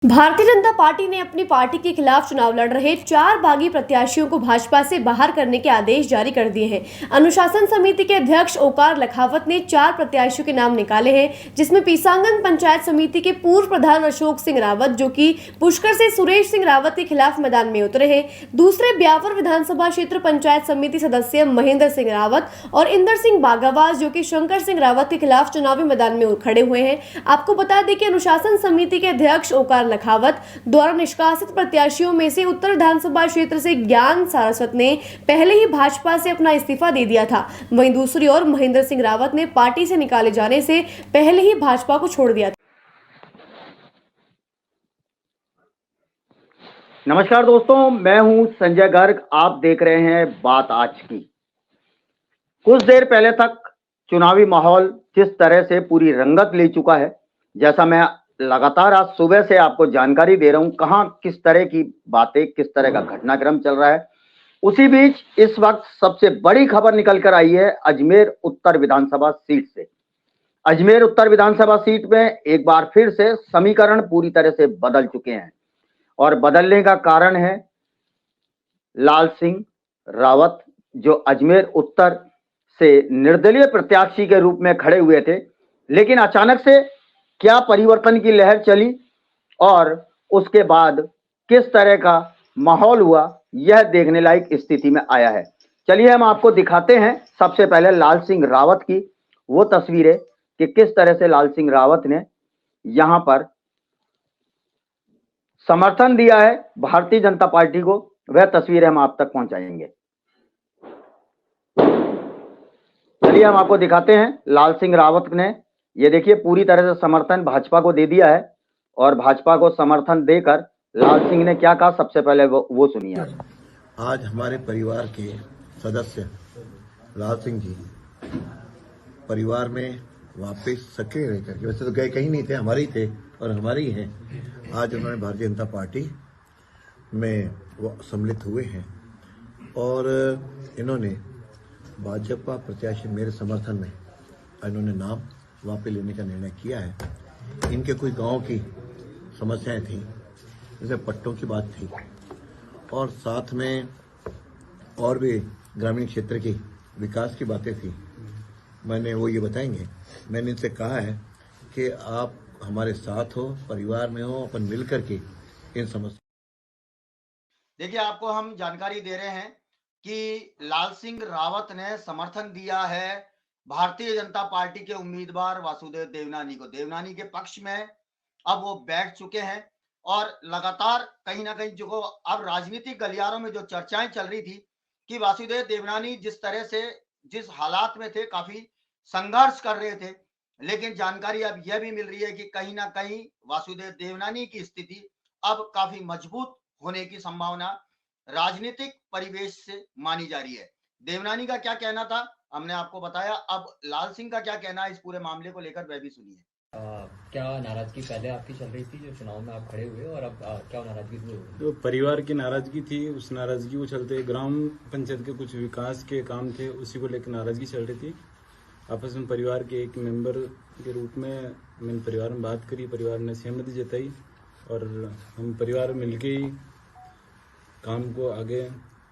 Bharatiya Janata party ने अपनी party के खिलाफ चुनाव लड़ रहे 4 बागी प्रत्याशियों को भाजपा से बाहर करने के आदेश जारी कर दिए हैं। अनुशासन समिति के अध्यक्ष ओकार लखावत ने 4 प्रत्याशियों के नाम निकाले हैं, जिसमें पीसांगन पंचायत समिति के पूर्व प्रधान अशोक सिंह रावत, जो कि पुष्कर से सुरेश सिंह रावत के खिलाफ मैदान में उतरे हैं। दूसरे ब्यावर विधानसभा क्षेत्र पंचायत समिति सदस्य महेंद्र सिंह रावत और इंदर सिंह बागावास, जो कि शंकर सिंह रावत के खिलाफ चुनावी मैदान में खड़े हुए हैं। आपको बता दें कि अनुशासन समिति के अध्यक्ष ओकार लखावत द्वारा निष्कासित प्रत्याशियों में से उत्तर विधानसभा क्षेत्र से ज्ञान सारस्वत ने पहले ही भाजपा से अपना इस्तीफा दे दिया था। वहीं दूसरी ओर महेंद्र सिंह रावत ने पार्टी से निकाले जाने से पहले ही भाजपा को छोड़ दिया था। नमस्कार दोस्तों, मैं हूं संजय गर्ग। आप देख रहे हैं बात आज की। कुछ देर पहले तक चुनावी माहौल जिस तरह से पूरी रंगत ले चुका है, जैसा मैं लगातार आज सुबह से आपको जानकारी दे रहा हूं, कहां किस तरह की बातें, किस तरह का घटनाक्रम चल रहा है, उसी बीच इस वक्त सबसे बड़ी खबर निकल कर आई है अजमेर उत्तर विधानसभा सीट से। अजमेर उत्तर विधानसभा सीट में एक बार फिर से समीकरण पूरी तरह से बदल चुके हैं और बदलने का कारण है लाल सिंह रावत, जो अजमेर उत्तर से निर्दलीय प्रत्याशी के रूप में खड़े हुए थे, लेकिन अचानक से क्या परिवर्तन की लहर चली और उसके बाद किस तरह का माहौल हुआ, यह देखने लायक स्थिति में आया है। चलिए हम आपको दिखाते हैं सबसे पहले लाल सिंह रावत की वो तस्वीरें कि किस तरह से लाल सिंह रावत ने यहां पर समर्थन दिया है भारतीय जनता पार्टी को। वह तस्वीरें हम आप तक पहुंचाएंगे। चलिए हम आपको दिखाते हैं लाल सिंह रावत ने, ये देखिए, पूरी तरह से समर्थन भाजपा को दे दिया है और भाजपा को समर्थन देकर लाल सिंह ने क्या कहा, सबसे पहले वो सुनिए। आज हमारे परिवार के सदस्य लाल सिंह जी परिवार में वापस सक्रिय रह करके, वैसे तो गए कहीं नहीं थे, हमारे ही थे और हमारे ही हैं। आज उन्होंने भारतीय जनता पार्टी में वो सम्मिलित हुए हैं और इन्होंने भाजपा प्रत्याशी मेरे समर्थन में इन्होंने नाम वापस लेने का निर्णय किया है। इनके कोई गांव की समस्याएं थी, जैसे पट्टों की बात थी और साथ में और भी ग्रामीण क्षेत्र की विकास की बातें थी। मैंने वो ये बताएंगे, मैंने इनसे कहा है कि आप हमारे साथ हो, परिवार में हो, अपन मिल करके इन समस्या। देखिए, आपको हम जानकारी दे रहे हैं कि लाल सिंह रावत ने समर्थन दिया है भारतीय जनता पार्टी के उम्मीदवार वासुदेव देवनानी को। देवनानी के पक्ष में अब वो बैठ चुके हैं और लगातार कहीं ना कहीं जो अब राजनीतिक गलियारों में जो चर्चाएं चल रही थी कि वासुदेव देवनानी जिस तरह से जिस हालात में थे, काफी संघर्ष कर रहे थे, लेकिन जानकारी अब यह भी मिल रही है कि कहीं ना कहीं वासुदेव देवनानी की स्थिति अब काफी मजबूत होने की संभावना राजनीतिक परिवेश से मानी जा रही है। देवनानी का क्या कहना था हमने आपको बताया, अब लाल सिंह का क्या कहना है इस पूरे मामले को लेकर, वह भी सुनिए। क्या नाराजगी पहले आपकी चल रही थी जो चुनाव में आप खड़े हुए, और अब क्या नाराजगी दूर हुई? तो परिवार की नाराजगी थी, उस नाराजगी को चलते ग्राम पंचायत के कुछ विकास के काम थे, उसी को लेकर नाराजगी चल रही थी। आपस में परिवार के एक मेंबर के रूप में मैंने परिवार में बात करी, परिवार ने सहमति जताई और हम परिवार मिलके ही काम को आगे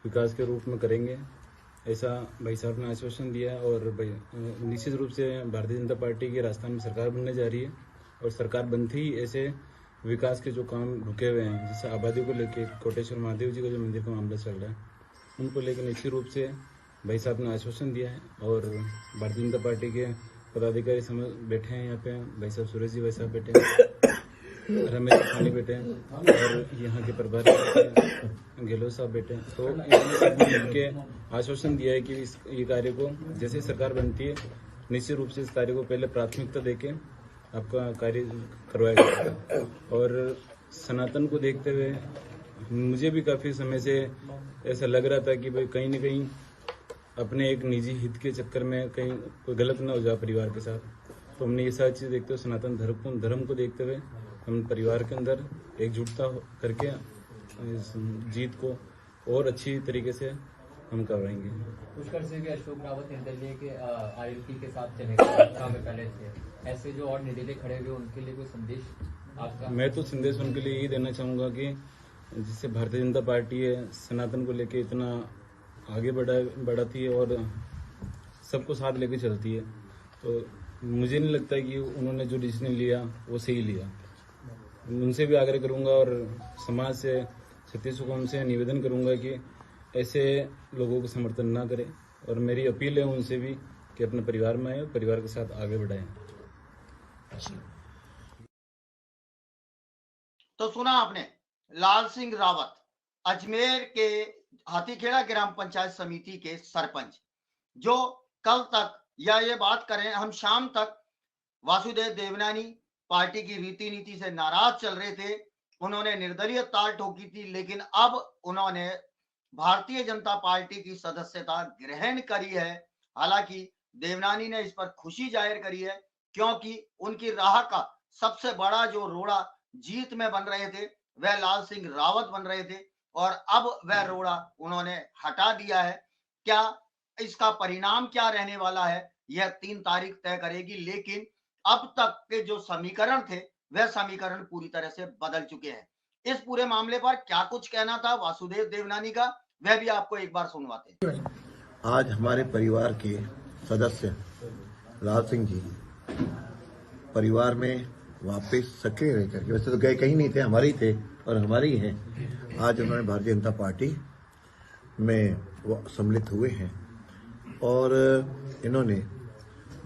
विकास के रूप में करेंगे, ऐसा भाई साहब ने आश्वासन दिया। और निश्चित रूप से भारतीय जनता पार्टी के राजस्थान में सरकार बनने जा रही है और सरकार बनते ही ऐसे विकास के जो काम रुके हुए हैं, जैसे आबादी को लेके कोटेश्वर महादेव जी का जो मंदिर का मामला चल रहा है, उनको लेकर निश्चित रूप से भाई साहब ने आश्वासन दिया है। और भारतीय जनता पार्टी के पदाधिकारी समझ बैठे हैं यहाँ पे, भाई साहब सुरेश जी भाई साहब बैठे हैं, रमेश खानी बैठे हैं और यहाँ के प्रभारी गहलोत साहब बैठे हैं। तो इनके आश्वासन दिया है कि ये कार्य को जैसे सरकार बनती है, निश्चित रूप से इस कार्य को पहले प्राथमिकता देके आपका कार्य करवाया जाएगा। और सनातन को देखते हुए मुझे भी काफ़ी समय से ऐसा लग रहा था कि भाई कहीं ना कहीं अपने एक निजी हित के चक्कर में कहीं कोई गलत ना हो जाए परिवार के साथ। तो हमने ये सारी चीज़ देखते हुए, सनातन धर्म को देखते हुए हम परिवार के अंदर एकजुटता करके इस जीत को और अच्छी तरीके से हम करवाएंगे। पुष्कर से भी अशोक रावत निर्दलीय के आरएलपी के साथ चले गए में पहले थे, ऐसे जो और निर्दलीय खड़े हुए उनके लिए कोई संदेश आपका? मैं तो संदेश उनके लिए यही देना चाहूँगा कि जिससे भारतीय जनता पार्टी है सनातन को लेके इतना आगे बढ़ाती है और सबको साथ लेके चलती है, तो मुझे नहीं लगता कि उन्होंने जो डिसीजन लिया वो सही लिया। उनसे भी आग्रह करूंगा और समाज से छत्तीसगढ़ उनसे निवेदन करूंगा कि ऐसे लोगों को समर्थन ना करें, और मेरी अपील है उनसे भी कि अपने परिवार में आए और परिवार के साथ आगे बढ़ाएं। तो सुना आपने लाल सिंह रावत, अजमेर के हाथीखेड़ा ग्राम पंचायत समिति के सरपंच, जो कल तक या ये बात करें हम शाम तक वासुदेव देवनानी पार्टी की रीति नीति से नाराज चल रहे थे। उन्होंने निर्दलीय ताल ठोकी थी, लेकिन अब उन्होंने भारतीय जनता पार्टी की सदस्यता ग्रहण करी है। हालांकि देवनानी ने इस पर खुशी जाहिर करी है, क्योंकि उनकी राह का सबसे बड़ा जो रोड़ा जीत में बन रहे थे वह लाल सिंह रावत बन रहे थे, और अब वह रोड़ा उन्होंने हटा दिया है। क्या इसका परिणाम क्या रहने वाला है यह 3 तारीख तय करेगी, लेकिन अब तक के जो समीकरण थे वह समीकरण पूरी तरह से बदल चुके हैं। इस पूरे मामले पर क्या कुछ कहना था वासुदेव देवनानी का, वह भी आपको एक बार सुनवाते हैं। आज हमारे परिवार के सदस्य लाल सिंह जी परिवार में वापस सक्रिय रह करके, वैसे तो गए कहीं नहीं थे, हमारे ही थे और हमारे ही हैं, आज उन्होंने भारतीय जनता पार्टी में वो सम्मिलित हुए हैं और इन्होंने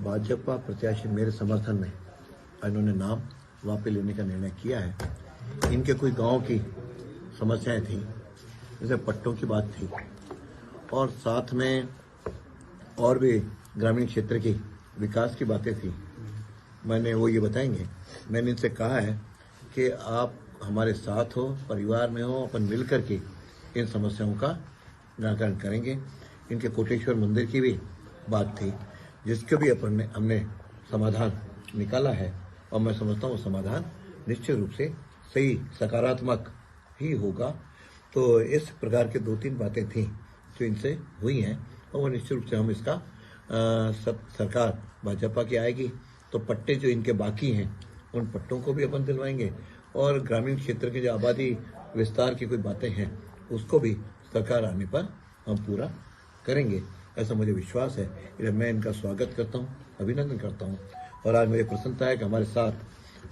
भाजपा प्रत्याशी मेरे समर्थन में इन्होंने नाम वापस लेने का निर्णय किया है। इनके कोई गांव की समस्याएं थी, जैसे पट्टों की बात थी और साथ में और भी ग्रामीण क्षेत्र की विकास की बातें थी। मैंने वो ये बताएंगे, मैंने इनसे कहा है कि आप हमारे साथ हो, परिवार में हो, अपन मिल करके इन समस्याओं का निराकरण करेंगे। इनके कोटेश्वर मंदिर की भी बात थी, जिसके भी हमने समाधान निकाला है और मैं समझता हूँ समाधान निश्चित रूप से सही सकारात्मक ही होगा। तो इस प्रकार के 2-3 बातें थी जो इनसे हुई हैं और वो निश्चित रूप से हम इसका सरकार भाजपा की आएगी तो पट्टे जो इनके बाकी हैं उन पट्टों को भी अपन दिलवाएंगे और ग्रामीण क्षेत्र के जो आबादी विस्तार की कोई बातें हैं उसको भी सरकार आने पर हम पूरा करेंगे, ऐसा मुझे विश्वास है। इसलिए मैं इनका स्वागत करता हूँ, अभिनंदन करता हूँ। और आज मुझे प्रसन्नता है कि हमारे साथ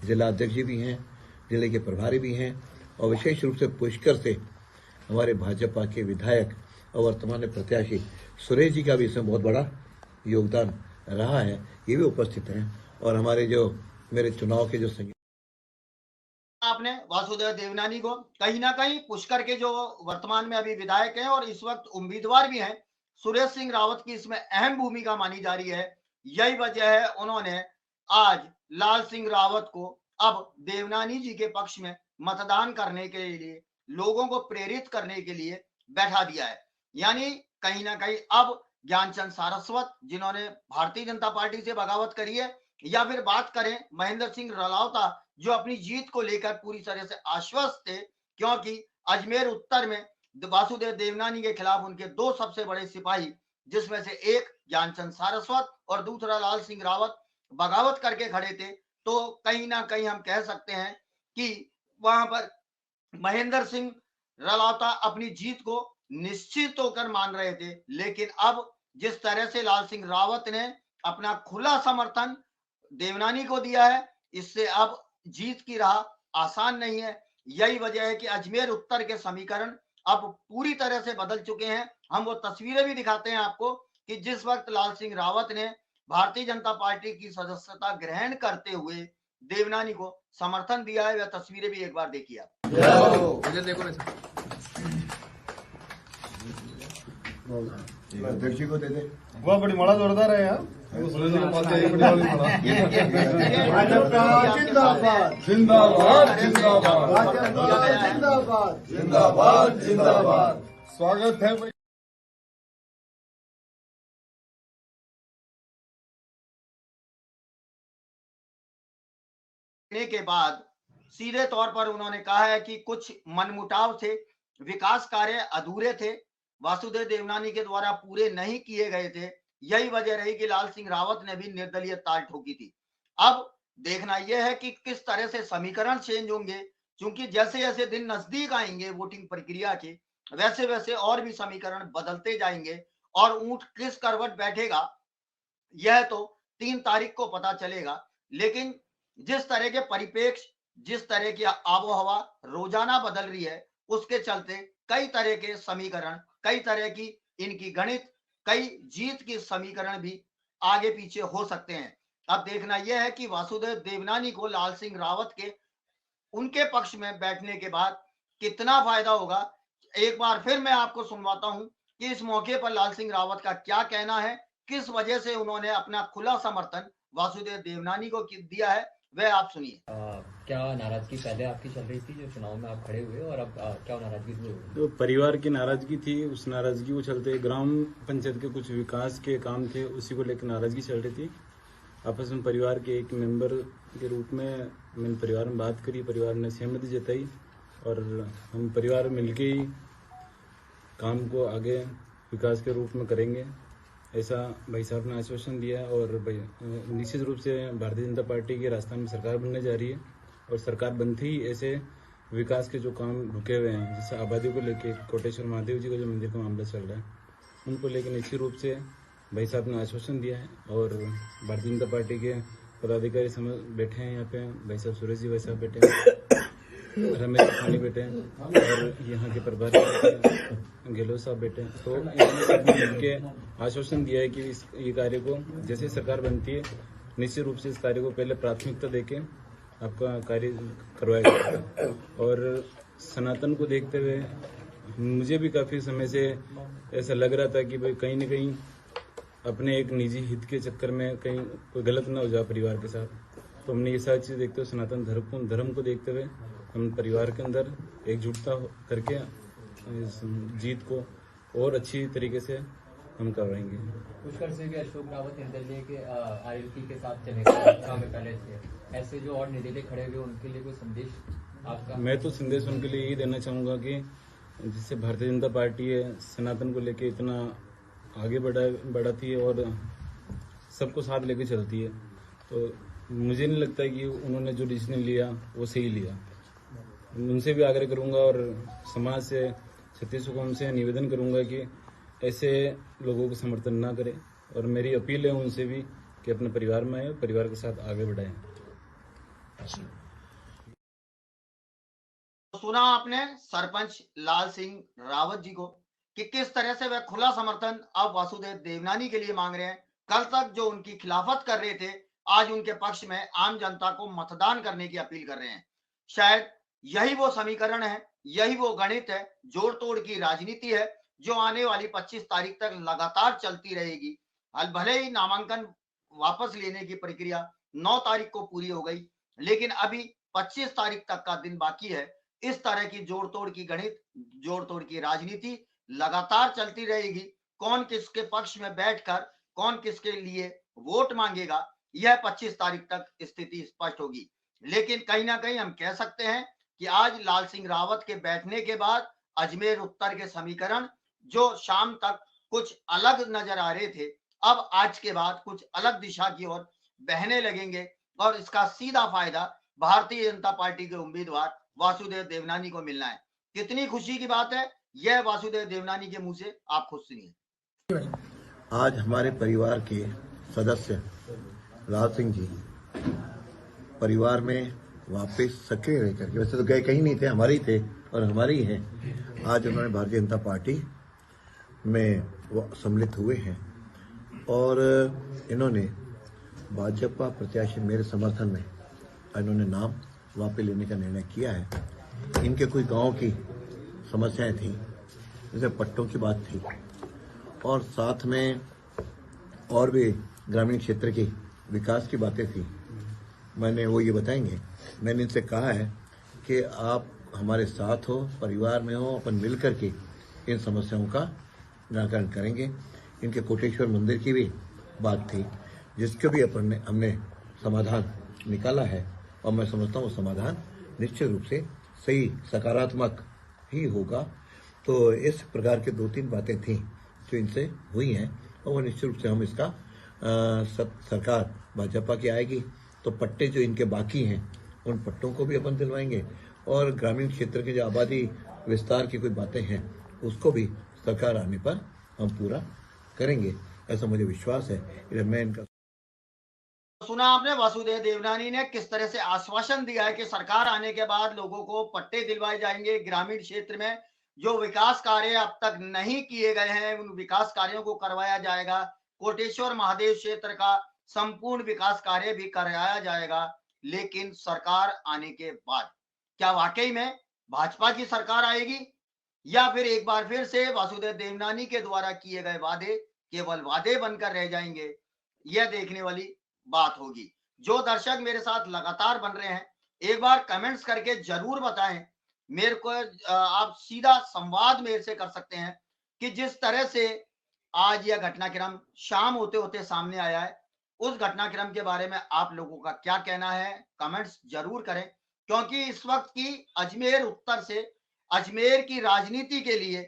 जिला अध्यक्ष जी भी हैं, जिले के प्रभारी भी हैं और विशेष रूप से पुष्कर से हमारे भाजपा के विधायक और वर्तमान प्रत्याशी सुरेश जी का भी इसमें बहुत बड़ा योगदान रहा है, ये भी उपस्थित हैं। और हमारे जो मेरे चुनाव के जो आपने वासुदेव देवनानी को कहीं ना कहीं पुष्कर के जो वर्तमान में अभी विधायक हैं और इस वक्त उम्मीदवार भी हैं, सुरेश सिंह रावत की इसमें अहम भूमिका मानी जा रही है। यही वजह है उन्होंने आज लाल सिंह रावत को अब देवनानी जी के पक्ष में मतदान करने के लिए, लोगों को प्रेरित करने के लिए बैठा दिया है। यानी कहीं ना कहीं अब ज्ञानचंद सारस्वत, जिन्होंने भारतीय जनता पार्टी से बगावत करी है, या फिर बात करें महेंद्र सिंह रलावता, जो अपनी जीत को लेकर पूरी तरह से आश्वस्त थे, क्योंकि अजमेर उत्तर में वासुदेव देवनानी के खिलाफ उनके 2 सबसे बड़े सिपाही, जिसमें से एक ज्ञानचंद सारस्वत और दूसरा लाल सिंह रावत, बगावत करके खड़े थे। तो कहीं ना कहीं हम कह सकते हैं कि वहां पर महेंद्र सिंह रलावता अपनी जीत को निश्चित होकर मान रहे थे, लेकिन अब जिस तरह से लाल सिंह रावत ने अपना खुला समर्थन देवनानी को दिया है, इससे अब जीत की राह आसान नहीं है। यही वजह है कि अजमेर उत्तर के समीकरण अब पूरी तरह से बदल चुके हैं। हम वो तस्वीरें भी दिखाते हैं आपको कि जिस वक्त लाल सिंह रावत ने भारतीय जनता पार्टी की सदस्यता ग्रहण करते हुए देवनानी को समर्थन दिया है, वह तस्वीरें भी एक बार देखिए आप। अध्यक्ष जी को दे दे। वह बड़ी माड़ा जोरदार है यार। जिंदाबाद जिंदाबाद जिंदाबाद जिंदाबाद जिंदाबाद। स्वागत है भाई। के बाद सीधे तौर पर उन्होंने कहा है कि कुछ मनमुटाव थे, विकास कार्य अधूरे थे, वासुदेव देवनानी के द्वारा पूरे नहीं किए गए थे। यही वजह रही कि लाल सिंह रावत ने भी निर्दलीय ताल ठोकी थी। अब देखना यह है कि किस तरह से समीकरण चेंज होंगे, क्योंकि जैसे जैसे दिन नजदीक आएंगे वोटिंग प्रक्रिया के, वैसे वैसे और भी समीकरण बदलते जाएंगे और ऊंट किस करवट बैठेगा यह तो 3 तारीख को पता चलेगा। लेकिन जिस तरह के परिप्रेक्ष्य, जिस तरह की आबो हवा रोजाना बदल रही है, उसके चलते कई तरह के समीकरण, कई तरह की इनकी गणित, कई जीत की समीकरण भी आगे पीछे हो सकते हैं। अब देखना यह है कि वासुदेव देवनानी को लाल सिंह रावत के उनके पक्ष में बैठने के बाद कितना फायदा होगा। एक बार फिर मैं आपको सुनवाता हूं कि इस मौके पर लाल सिंह रावत का क्या कहना है, किस वजह से उन्होंने अपना खुला समर्थन वासुदेव देवनानी को दिया है, वह आप सुनिए। क्या नाराजगी पहले आपकी चल रही थी जो चुनाव में आप खड़े हुए और अब क्या नाराजगी दूर हुई? जो परिवार की नाराजगी थी, उस नाराजगी को चलते ग्राम पंचायत के कुछ विकास के काम थे, उसी को लेकर नाराजगी चल रही थी। आपस में परिवार के एक मेंबर के रूप में मैंने परिवार में बात करी, परिवार ने सहमति जताई और हम परिवार मिलके ही काम को आगे विकास के रूप में करेंगे, ऐसा भाई साहब ने आश्वासन दिया। और निश्चित रूप से भारतीय जनता पार्टी की राजस्थान में सरकार बनने जा रही है और सरकार बनते ही ऐसे विकास के जो काम रुके हुए हैं, जैसे आबादी को लेके कोटेश्वर महादेव जी का जो मंदिर का मामला चल रहा है, उनको लेकर निश्चित रूप से भाई साहब ने आश्वासन दिया है। और भारतीय जनता पार्टी के पदाधिकारी बैठे हैं यहाँ पे, भाई साहब सुरेश जी भाई साहब बैठे हैं, रमेश खानी बैठे हैं और यहाँ के प्रभारी गहलोत साहब बैठे हैं। तो इन्होंने मिलके आश्वासन दिया है कि ये कार्य को जैसे सरकार बनती है निश्चित रूप से इस कार्य को पहले प्राथमिकता देके आपका कार्य करवाया जाएगा। और सनातन को देखते हुए मुझे भी काफी समय से ऐसा लग रहा था कि भाई कहीं न कहीं अपने एक निजी हित के चक्कर में कहीं कोई गलत ना हो जाए परिवार के साथ। तो हमने ये सारी चीज़ देखते हुए सनातन धर्म को देखते हुए हम परिवार के अंदर एकजुटता करके इस जीत को और अच्छी तरीके से हम करवाएंगे। पुष्कर सिंह अशोक रावत निर्दलीय के आरएलपी के साथ चलेगा में पहले थे, ऐसे जो और निर्दलीय खड़े हुए उनके लिए कोई संदेश आपका? मैं तो संदेश उनके लिए यही देना चाहूँगा कि जिससे भारतीय जनता पार्टी है सनातन को लेके इतना आगे बढ़ाती है और सबको साथ लेके चलती है, तो मुझे नहीं लगता है कि उन्होंने जो डिसीजन लिया वो सही लिया। उनसे भी आग्रह करूंगा और समाज से छत्तीसगढ़ को उनसे निवेदन करूंगा कि ऐसे लोगों को समर्थन ना करें और मेरी अपील है उनसे भी कि अपने परिवार में आए, परिवार के साथ आगे बढ़ाएं। सुना आपने सरपंच लाल सिंह रावत जी को कि किस तरह से वह खुला समर्थन अब वासुदेव देवनानी के लिए मांग रहे हैं। कल तक जो उनकी खिलाफत कर रहे थे, आज उनके पक्ष में आम जनता को मतदान करने की अपील कर रहे हैं। शायद यही वो समीकरण है, यही वो गणित है, जोड़ तोड़ की राजनीति है जो आने वाली 25 तारीख तक लगातार चलती रहेगी। भले ही नामांकन वापस लेने की प्रक्रिया 9 तारीख को पूरी हो गई, लेकिन अभी 25 तारीख तक का दिन बाकी है। इस तरह की जोड़ तोड़ की गणित, जोड़ तोड़ की राजनीति लगातार चलती रहेगी। कौन किसके पक्ष में बैठकर कौन किसके लिए वोट मांगेगा, यह 25 तारीख तक स्थिति स्पष्ट होगी। लेकिन कहीं ना कहीं हम कह सकते हैं कि आज लाल सिंह रावत के बैठने के बाद अजमेर उत्तर के समीकरण जो शाम तक कुछ अलग नजर आ रहे थे, अब आज के बाद कुछ अलग दिशा की ओर बहने लगेंगे और इसका सीधा फायदा भारतीय जनता पार्टी के उम्मीदवार वासुदेव देवनानी को मिलना है। कितनी खुशी की बात है, यह वासुदेव देवनानी के मुंह से आप खुद सुनिए। आज हमारे परिवार के सदस्य लाल सिंह जी परिवार में वापस सक्रिय रह करके, वैसे तो गए कहीं नहीं थे, हमारे ही थे और हमारे ही हैं। आज उन्होंने भारतीय जनता पार्टी में वो सम्मिलित हुए हैं और इन्होंने भाजपा प्रत्याशी मेरे समर्थन में इन्होंने नाम वापस लेने का निर्णय किया है। इनके कोई गांव की समस्याएं थी, जैसे पट्टों की बात थी और साथ में और भी ग्रामीण क्षेत्र की विकास की बातें थी। मैंने वो ये बताएंगे, मैंने इनसे कहा है कि आप हमारे साथ हो, परिवार में हो, अपन मिल करके इन समस्याओं का निराकरण करेंगे। इनके कोटेश्वर मंदिर की भी बात थी, जिसके भी हमने समाधान निकाला है और मैं समझता हूँ समाधान निश्चित रूप से सही सकारात्मक ही होगा। तो इस प्रकार के 2-3 बातें थी जो इनसे हुई हैं और वो निश्चित रूप से हम इसका सरकार भाजपा की आएगी तो पट्टे जो इनके बाकी हैं उन पट्टों को भी अपन दिलवाएंगे और ग्रामीण क्षेत्र के जो आबादी विस्तार की कोई बातें हैं उसको भी सरकार आने पर हम पूरा करेंगे, ऐसा मुझे विश्वास है। इसलिए मैं इनका सुना आपने वासुदेव देवनानी ने किस तरह से आश्वासन दिया है कि सरकार आने के बाद लोगों को पट्टे दिलवाए जाएंगे। ग्रामीण क्षेत्र में जो विकास कार्य अब तक नहीं किए गए हैं उन विकास कार्यों को करवाया जाएगा। कोटेश्वर महादेव क्षेत्र का संपूर्ण विकास कार्य भी कराया जाएगा। लेकिन सरकार आने के बाद क्या वाकई में भाजपा की सरकार आएगी या फिर एक बार फिर से वासुदेव देवनानी के द्वारा किए गए वादे केवल वादे बनकर रह जाएंगे, यह देखने वाली बात होगी। जो दर्शक मेरे साथ लगातार बन रहे हैं एक बार कमेंट्स करके जरूर बताएं मेरे को। आप सीधा संवाद मेरे से कर सकते हैं कि जिस तरह से आज यह घटनाक्रम शाम होते होते सामने आया है उस घटनाक्रम के बारे में आप लोगों का क्या कहना है, कमेंट्स जरूर करें। क्योंकि इस वक्त की अजमेर उत्तर से अजमेर की राजनीति के लिए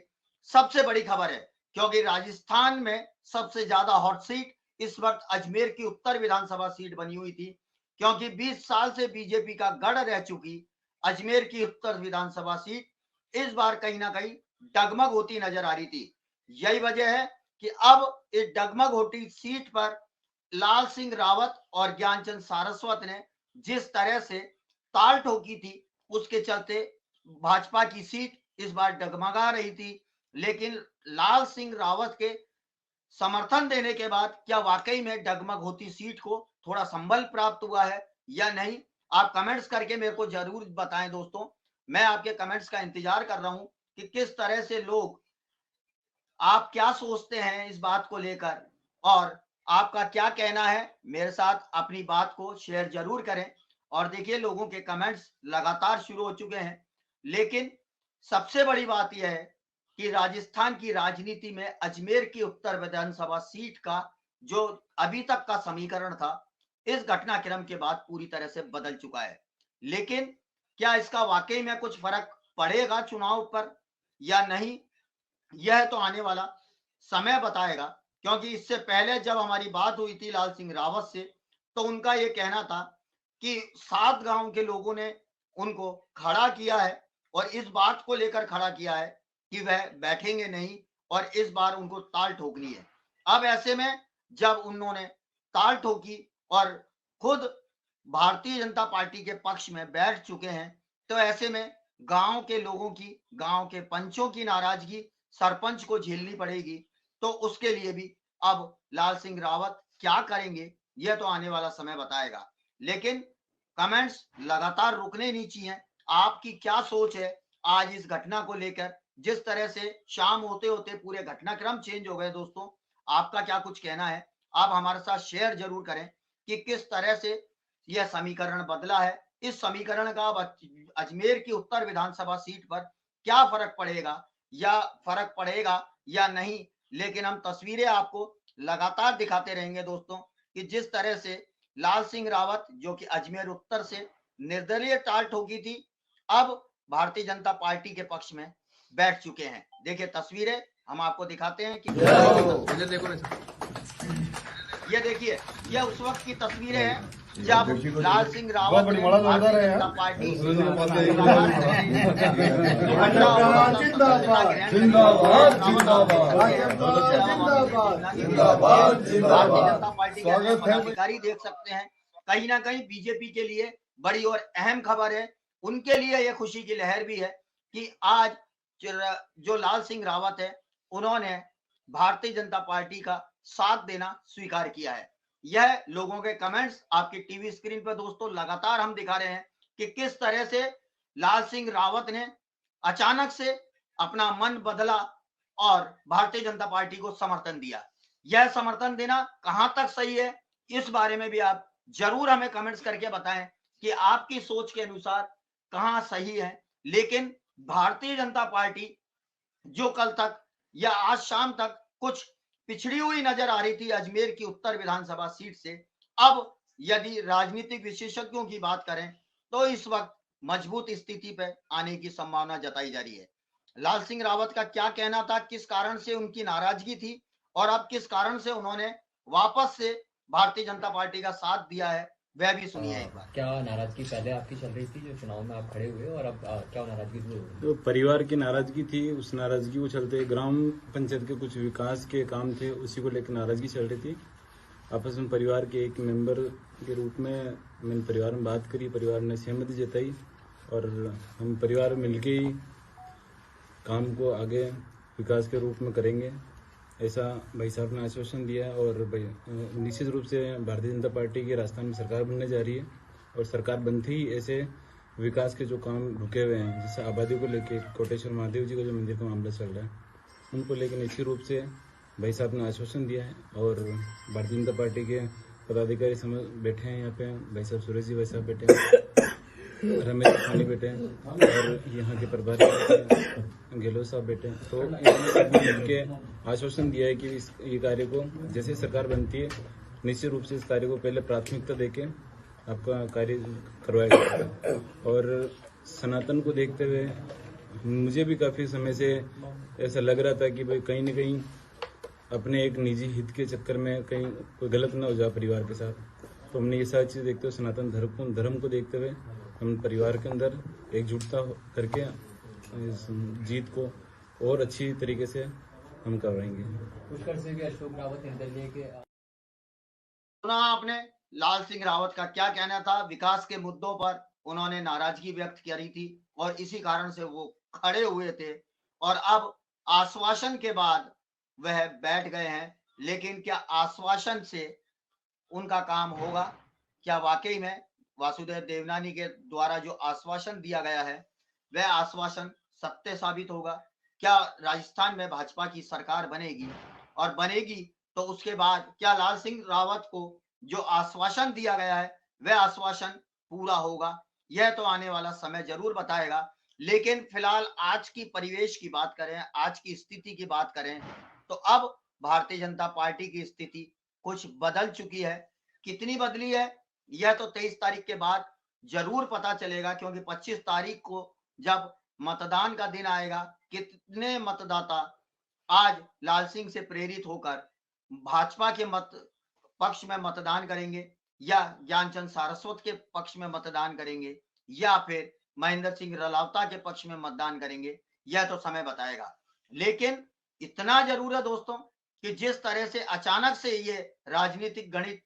सबसे बड़ी खबर है, क्योंकि राजस्थान में सबसे ज्यादा हॉट सीट इस वक्त अजमेर की उत्तर विधानसभा सीट बनी हुई थी। क्योंकि 20 साल से बीजेपी का गढ़ रह चुकी अजमेर की उत्तर विधानसभा सीट इस बार कहीं ना कहीं डगमग होती नजर आ रही थी। यही वजह है कि अब इस डगमग होती सीट पर लाल सिंह रावत और ज्ञानचंद सारस्वत ने जिस तरह से ताल ठोकी थी उसके चलते भाजपा की सीट इस बार डगमगा रही थी। लेकिन लाल सिंह रावत के समर्थन देने के बाद क्या वाकई में डगमग होती सीट को थोड़ा संबल प्राप्त हुआ है या नहीं, आप कमेंट्स करके मेरे को जरूर बताएं दोस्तों। मैं आपके कमेंट्स का इंतजार कर रहा हूं कि किस तरह से लोग आप क्या सोचते हैं इस बात को लेकर और आपका क्या कहना है। मेरे साथ अपनी बात को शेयर जरूर करें। और देखिए लोगों के कमेंट्स लगातार शुरू हो चुके हैं। लेकिन सबसे बड़ी बात यह है कि राजस्थान की राजनीति में अजमेर की उत्तर विधानसभा सीट का जो अभी तक का समीकरण था इस घटनाक्रम के बाद पूरी तरह से बदल चुका है। लेकिन क्या इसका वाकई में कुछ फर्क पड़ेगा चुनाव पर या नहीं, यह तो आने वाला समय बताएगा। क्योंकि इससे पहले जब हमारी बात हुई थी लाल सिंह रावत से तो उनका यह कहना था कि 7 गांव के लोगों ने उनको खड़ा किया है और इस बात को लेकर खड़ा किया है कि वह बैठेंगे नहीं और इस बार उनको ताल ठोकनी है। अब ऐसे में जब उन्होंने ताल ठोकी और खुद भारतीय जनता पार्टी के पक्ष में बैठ चुके हैं तो ऐसे में गांव के लोगों की, गांव के पंचों की नाराजगी सरपंच को झेलनी पड़ेगी। तो उसके लिए भी अब लाल सिंह रावत क्या करेंगे यह तो आने वाला समय बताएगा। लेकिन कमेंट्स लगातार रुकने नहीं चाहिए। आपकी क्या सोच है आज इस घटना को लेकर, जिस तरह से शाम होते होते पूरे घटनाक्रम चेंज हो गए। दोस्तों आपका क्या कुछ कहना है आप हमारे साथ शेयर जरूर करें कि किस तरह से यह समीकरण बदला है। इस समीकरण का अजमेर की उत्तर विधानसभा सीट पर क्या फर्क पड़ेगा या नहीं। लेकिन हम तस्वीरें आपको लगातार दिखाते रहेंगे दोस्तों कि जिस तरह से लाल सिंह रावत जो कि अजमेर उत्तर से निर्दलीय ताल ठोकी थी अब भारतीय जनता पार्टी के पक्ष में बैठ चुके हैं। देखिए तस्वीरें हम आपको दिखाते हैं कि ये देखिए ये उस वक्त की तस्वीरें हैं जब लाल सिंह रावत ने भारतीय जनता पार्टी अधिकारी देख सकते हैं। कहीं ना कहीं बीजेपी के लिए बड़ी और अहम खबर है, उनके लिए यह खुशी की लहर भी है कि आज जो लाल सिंह रावत है उन्होंने भारतीय जनता पार्टी का साथ देना स्वीकार किया है। यह लोगों के कमेंट्स आपकी टीवी स्क्रीन पर दोस्तों लगातार हम दिखा रहे हैं कि किस तरह से लाल सिंह रावत ने अचानक से अपना मन बदला और भारतीय जनता पार्टी को समर्थन दिया। यह समर्थन देना कहां तक सही है इस बारे में भी आप जरूर हमें कमेंट्स करके बताएं कि आपकी सोच के अनुसार कहां सही है। लेकिन भारतीय जनता पार्टी जो कल तक या आज शाम तक कुछ पिछड़ी हुई नजर आ रही थी अजमेर की उत्तर विधानसभा सीट से, अब यदि राजनीतिक विशेषज्ञों की बात करें तो इस वक्त मजबूत स्थिति पर आने की संभावना जताई जा रही है। लाल सिंह रावत का क्या कहना था, किस कारण से उनकी नाराजगी थी और अब किस कारण से उन्होंने वापस से भारतीय जनता पार्टी का साथ दिया है, वह भी सुनिए एक बार। क्या नाराजगी पहले आपकी चल रही थी जो चुनाव में आप खड़े हुए और अब क्या नाराजगी दूर हो गई? तो परिवार की नाराजगी थी, उस नाराजगी को चलते ग्राम पंचायत के कुछ विकास के काम थे, उसी को लेकर नाराजगी चल रही थी। आपस में परिवार के एक मेंबर के रूप में मैंने परिवार में बात करी, परिवार ने सहमति जताई और हम परिवार मिलके ही काम को आगे विकास के रूप में करेंगे, ऐसा भाई साहब ने आश्वासन दिया है। और निश्चित रूप से भारतीय जनता पार्टी की राजस्थान में सरकार बनने जा रही है और सरकार बनते ही ऐसे विकास के जो काम रुके हुए हैं, जैसे आबादी को लेके कोटेश्वर महादेव जी का जो मंदिर का मामला चल रहा है, उनको लेकर निश्चित रूप से भाई साहब ने आश्वासन दिया है। और भारतीय जनता पार्टी के पदाधिकारी समझ बैठे हैं यहाँ पे, भाई साहब सुरेश जी भाई साहब बैठे हैं, रमेश खानी बैठे हैं और यहाँ के प्रभारी गहलोत साहब बैठे हैं। तो इन्होंने सब मिलके आश्वासन दिया है कि ये कार्य को जैसे सरकार बनती है निश्चित रूप से इस कार्य को पहले प्राथमिकता देके आपका कार्य करवाया जाएगा। और सनातन को देखते हुए मुझे भी काफी समय से ऐसा लग रहा था कि भाई कहीं न कहीं अपने एक निजी हित के चक्कर में कहीं कोई गलत ना हो जाए परिवार के साथ। तो हमने ये सारी चीज़ देखते हुए सनातन धर्म को देखते हुए हम परिवार के अंदर एकजुटता करके इस जीत को और अच्छी तरीके से हम करवाएंगे। पुष्कर सिंह के अशोक रावत निर्दलीय के सुना आपने लाल सिंह रावत का क्या कहना था। विकास के मुद्दों पर उन्होंने नाराजगी व्यक्त करी थी और इसी कारण से वो खड़े हुए थे और अब आश्वासन के बाद वह बैठ गए हैं। लेकिन क्या आश्वासन से उनका काम होगा? क्या वाकई में वासुदेव देवनानी के द्वारा जो आश्वासन दिया गया है वह आश्वासन सत्य साबित होगा? क्या राजस्थान में भाजपा की सरकार बनेगी और बनेगी तो उसके बाद क्या लाल सिंह रावत को जो आश्वासन दिया गया है वह आश्वासन पूरा होगा? यह तो आने वाला समय जरूर बताएगा। लेकिन फिलहाल आज की परिवेश की बात करें, आज की स्थिति की बात करें तो अब भारतीय जनता पार्टी की स्थिति कुछ बदल चुकी है। कितनी बदली है यह तो 23 तारीख के बाद जरूर पता चलेगा, क्योंकि 25 तारीख को जब मतदान का दिन आएगा कितने मतदाता आज लाल सिंह से प्रेरित होकर भाजपा के मत पक्ष में मतदान करेंगे या ज्ञानचंद सारस्वत के पक्ष में मतदान करेंगे या फिर महेंद्र सिंह रलावता के पक्ष में मतदान करेंगे, यह तो समय बताएगा। लेकिन इतना जरूर है दोस्तों कि जिस तरह से अचानक से ये राजनीतिक गणित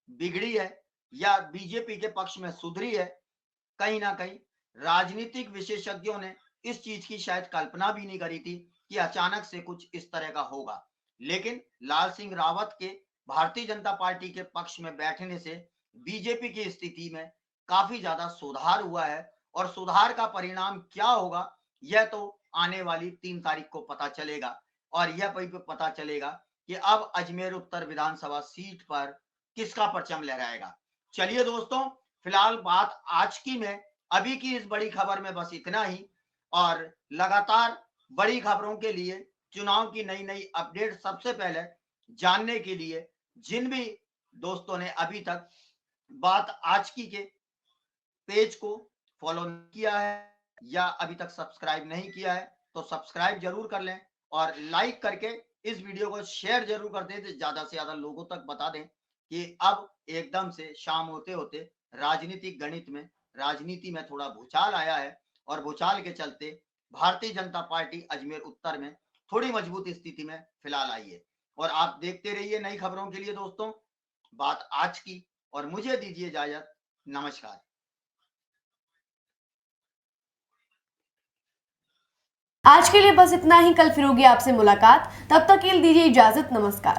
बिगड़ी है या बीजेपी के पक्ष में सुधरी है, कहीं ना कहीं राजनीतिक विशेषज्ञों ने इस चीज की शायद कल्पना भी नहीं करी थी कि अचानक से कुछ इस तरह का होगा। लेकिन लाल सिंह रावत के भारतीय जनता पार्टी के पक्ष में बैठने से बीजेपी की स्थिति में काफी ज्यादा सुधार हुआ है और सुधार का परिणाम क्या होगा यह तो आने वाली 3 तारीख को पता चलेगा। और यह पता चलेगा कि अब अजमेर उत्तर विधानसभा सीट पर किसका परचम लहराएगा। चलिए दोस्तों, फिलहाल बात आज की में अभी की इस बड़ी खबर में बस इतना ही। और लगातार बड़ी खबरों के लिए, चुनाव की नई नई अपडेट सबसे पहले जानने के लिए जिन भी दोस्तों ने अभी तक बात आज की के पेज को फॉलो नहीं किया है या अभी तक सब्सक्राइब नहीं किया है तो सब्सक्राइब जरूर कर लें और लाइक करके इस वीडियो को शेयर जरूर कर दें, ज्यादा से ज्यादा लोगों तक बता दें कि अब एकदम से शाम होते होते राजनीतिक गणित में, राजनीति में थोड़ा भूचाल आया है और भूचाल के चलते भारतीय जनता पार्टी अजमेर उत्तर में थोड़ी मजबूत स्थिति में फिलहाल आई है। और आप देखते रहिए नई खबरों के लिए दोस्तों। बात आज की और मुझे दीजिए इजाजत। नमस्कार। आज के लिए बस इतना ही। कल फिर होगी आपसे मुलाकात, तब तक के लिए दीजिए इजाजत। नमस्कार।